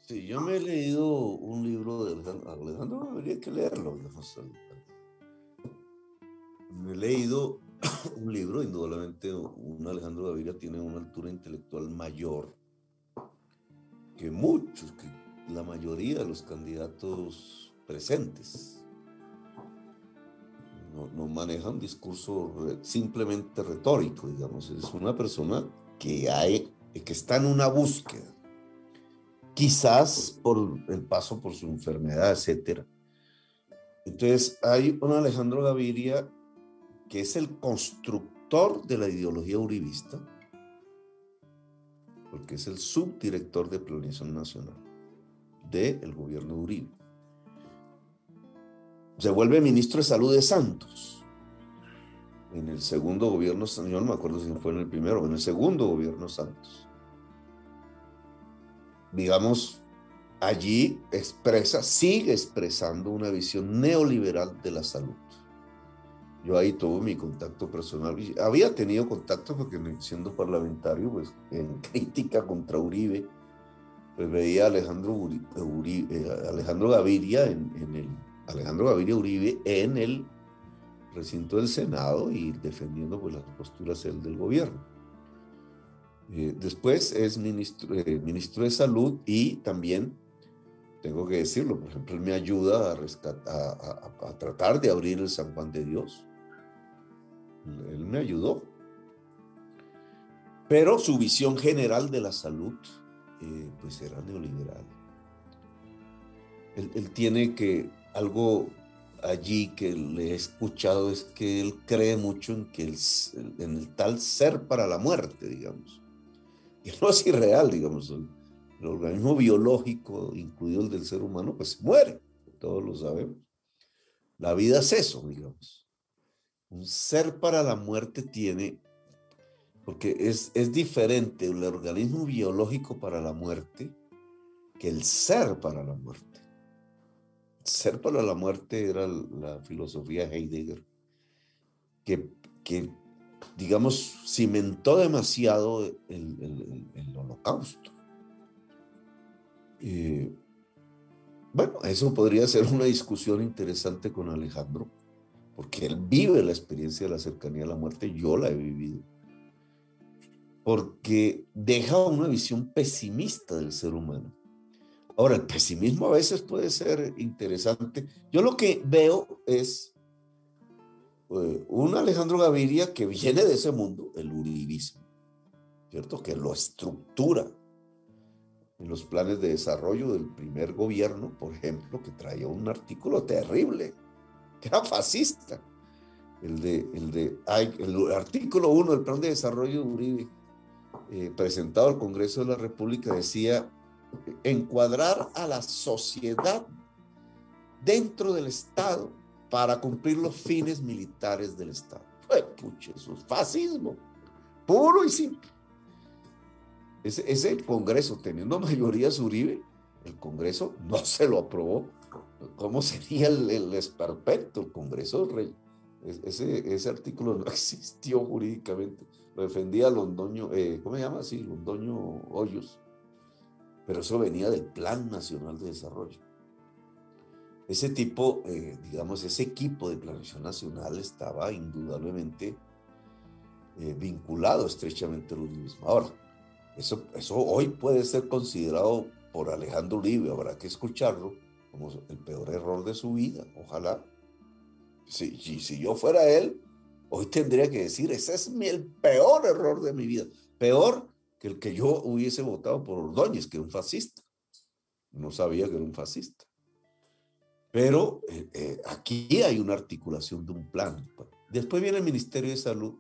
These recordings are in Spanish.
Sí, yo me he leído un libro de Alejandro Gaviria, hay que leerlo. Digamos. Me he leído un libro, indudablemente un Alejandro Gaviria tiene una altura intelectual mayor que muchos, que la mayoría de los candidatos presentes. No maneja un discurso simplemente retórico, digamos. Es una persona que está en una búsqueda, quizás por el paso por su enfermedad, etcétera. Entonces, hay un Alejandro Gaviria que es el constructor de la ideología uribista, porque es el subdirector de Planeación Nacional del gobierno de Uribe. Se vuelve ministro de Salud de Santos en el segundo gobierno, yo no me acuerdo si fue en el primero o en el segundo gobierno Santos. Digamos, allí sigue expresando una visión neoliberal de la salud. Yo ahí tuve mi contacto personal. Había tenido contacto porque siendo parlamentario, pues en crítica contra Uribe, pues veía a Alejandro Gaviria Alejandro Gaviria Uribe en el recinto del Senado y defendiendo pues las posturas del gobierno. Después es ministro de Salud y también, tengo que decirlo, por ejemplo, él me ayuda a tratar de abrir el San Juan de Dios. Él me ayudó. Pero su visión general de la salud, pues era neoliberal. Él tiene algo allí que le he escuchado es que él cree mucho en el tal ser para la muerte, digamos. Y no es irreal, digamos. El organismo biológico, incluido el del ser humano, pues muere. Todos lo sabemos. La vida es eso, digamos. Un ser para la muerte tiene, porque es diferente el organismo biológico para la muerte que el ser para la muerte. El ser para la muerte era la filosofía de Heidegger, que digamos, cimentó demasiado el holocausto. Bueno, eso podría ser una discusión interesante con Alejandro, porque él vive la experiencia de la cercanía a la muerte, yo la he vivido, porque deja una visión pesimista del ser humano. Ahora, el pesimismo a veces puede ser interesante. Yo lo que veo es un Alejandro Gaviria que viene de ese mundo, el uribismo, ¿cierto? Que lo estructura en los planes de desarrollo del primer gobierno, por ejemplo, que traía un artículo terrible, que era fascista. El artículo 1 del plan de desarrollo de Uribe, presentado al Congreso de la República, decía encuadrar a la sociedad dentro del Estado para cumplir los fines militares del Estado. Pues, pucha, eso es fascismo, puro y simple. Ese Congreso, teniendo mayoría Uribe, el Congreso no se lo aprobó. ¿Cómo sería el esperpento? El Congreso, ese artículo no existió jurídicamente. Lo defendía Londoño, ¿cómo se llama? Sí, Londoño Hoyos. Pero eso venía del Plan Nacional de Desarrollo. Ese tipo, digamos, ese equipo de Planeación Nacional estaba indudablemente vinculado estrechamente al uribismo. Ahora, eso hoy puede ser considerado por Alejandro Uribe, habrá que escucharlo, como el peor error de su vida. Ojalá. Si yo fuera él, hoy tendría que decir, ese es el peor error de mi vida. Peor que el que yo hubiese votado por Ordóñez, que era un fascista. No sabía que era un fascista. Pero aquí hay una articulación de un plan. Después viene el Ministerio de Salud.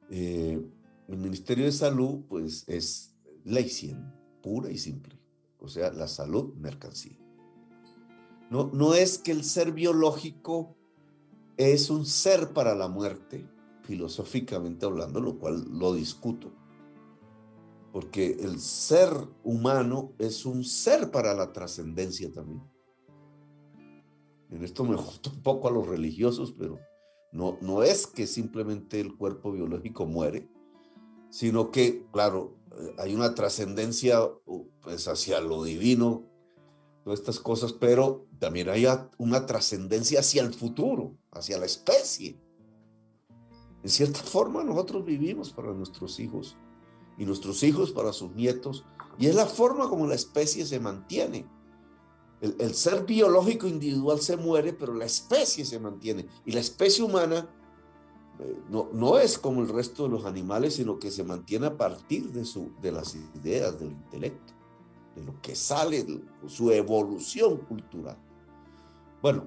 El Ministerio de Salud, pues, es ley 100, pura y simple. O sea, la salud, mercancía. No es que el ser biológico es un ser para la muerte, filosóficamente hablando, lo cual lo discuto. Porque el ser humano es un ser para la trascendencia también. En esto me gusta un poco a los religiosos, pero no es que simplemente el cuerpo biológico muere, sino que, claro, hay una trascendencia pues hacia lo divino, todas estas cosas, pero también hay una trascendencia hacia el futuro, hacia la especie. En cierta forma nosotros vivimos para nuestros hijos y nuestros hijos para sus nietos, y es la forma como la especie se mantiene. El ser biológico individual se muere, pero la especie se mantiene, y la especie humana no es como el resto de los animales, sino que se mantiene a partir de las ideas, del intelecto, de lo que sale, de su evolución cultural. Bueno,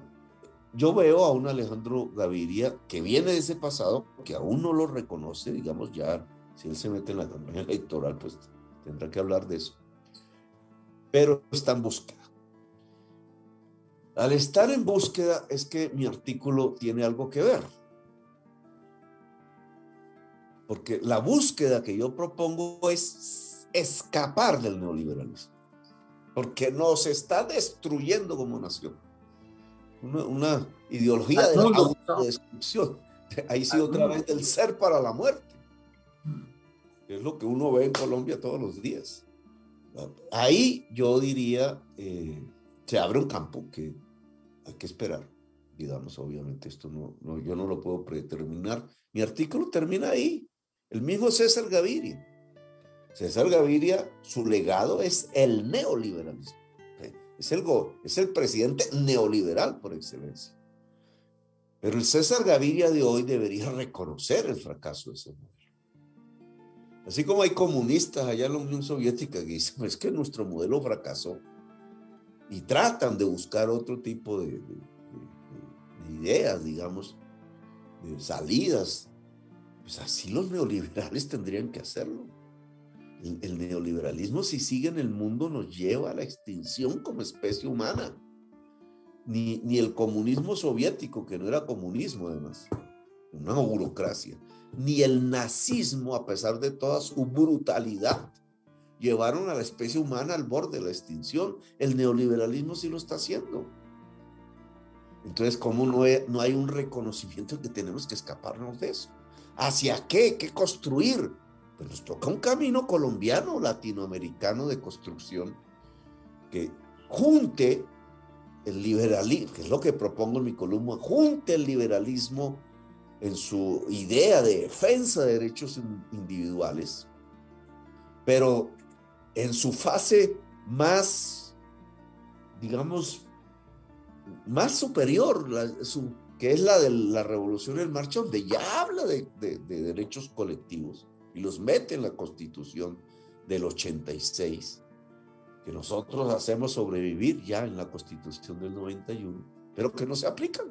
yo veo a un Alejandro Gaviria que viene de ese pasado, que aún no lo reconoce, digamos, ya si él se mete en la campaña electoral, pues tendrá que hablar de eso, pero está en búsqueda. Al estar en búsqueda es que mi artículo tiene algo que ver, porque la búsqueda que yo propongo es escapar del neoliberalismo, porque nos está destruyendo como nación. Una ideología de la autodestrucción. Ahí sí otra vez del ser para la muerte. Es lo que uno ve en Colombia todos los días. Ahí yo diría, se abre un campo que hay que esperar. Digamos, obviamente esto yo no lo puedo predeterminar. Mi artículo termina ahí. El mismo César Gaviria. César Gaviria, su legado es el neoliberalismo. Es el presidente neoliberal por excelencia. Pero el César Gaviria de hoy debería reconocer el fracaso de ese modelo. Así como hay comunistas allá en la Unión Soviética que dicen, es que nuestro modelo fracasó, y tratan de buscar otro tipo de ideas, digamos, de salidas, pues así los neoliberales tendrían que hacerlo. El neoliberalismo, si sigue en el mundo, nos lleva a la extinción como especie humana. Ni el comunismo soviético, que no era comunismo además, una burocracia, ni el nazismo, a pesar de toda su brutalidad, llevaron a la especie humana al borde de la extinción. El neoliberalismo sí lo está haciendo. Entonces, ¿cómo no hay un reconocimiento de que tenemos que escaparnos de eso? ¿Hacia qué? ¿Qué construir? Pues nos toca un camino colombiano, latinoamericano de construcción que junte el liberalismo, que es lo que propongo en mi columna, junte el liberalismo en su idea de defensa de derechos individuales, pero en su fase más, digamos, más superior, que es la de la Revolución en Marcha, donde ya habla de derechos colectivos y los mete en la Constitución del 86, que nosotros hacemos sobrevivir ya en la Constitución del 91, pero que no se aplican.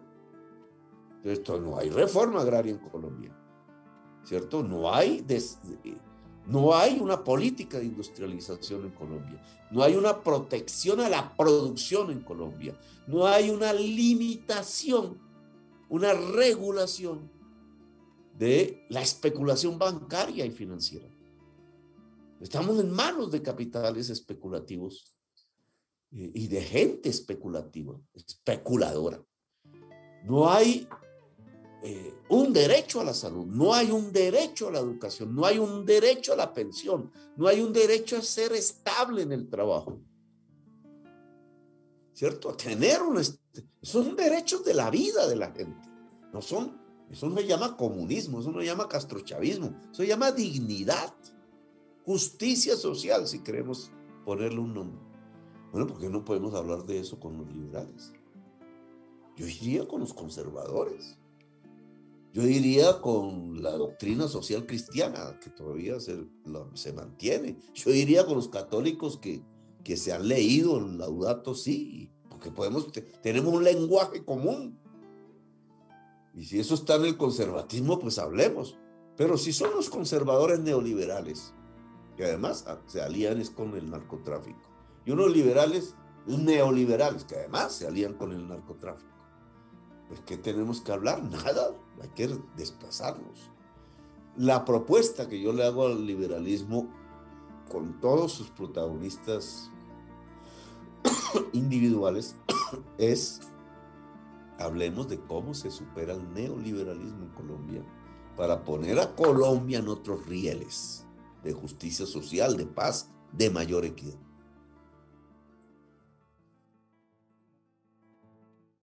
Entonces, no hay reforma agraria en Colombia, ¿cierto? No hay una política de industrialización en Colombia, no hay una protección a la producción en Colombia, no hay una limitación, una regulación de la especulación bancaria y financiera. Estamos en manos de capitales especulativos y de gente especulativa, especuladora. No hay un derecho a la salud, no hay un derecho a la educación, no hay un derecho a la pensión, no hay un derecho a ser estable en el trabajo, ¿cierto? A tener son derechos de la vida de la gente, eso no se llama comunismo, eso no se llama castrochavismo, eso se llama dignidad, justicia social, si queremos ponerle un nombre. Bueno, ¿por qué no podemos hablar de eso con los liberales? Yo iría con los conservadores. Yo iría con la doctrina social cristiana, que todavía se mantiene. Yo iría con los católicos que se han leído el Laudato Si, porque tenemos un lenguaje común. Y si eso está en el conservatismo, pues hablemos. Pero si son los conservadores neoliberales, que además se alían con el narcotráfico, y unos liberales neoliberales, que además se alían con el narcotráfico, pues ¿qué tenemos que hablar? Nada, hay que desplazarnos. La propuesta que yo le hago al liberalismo, con todos sus protagonistas individuales, es: hablemos de cómo se supera el neoliberalismo en Colombia para poner a Colombia en otros rieles de justicia social, de paz, de mayor equidad.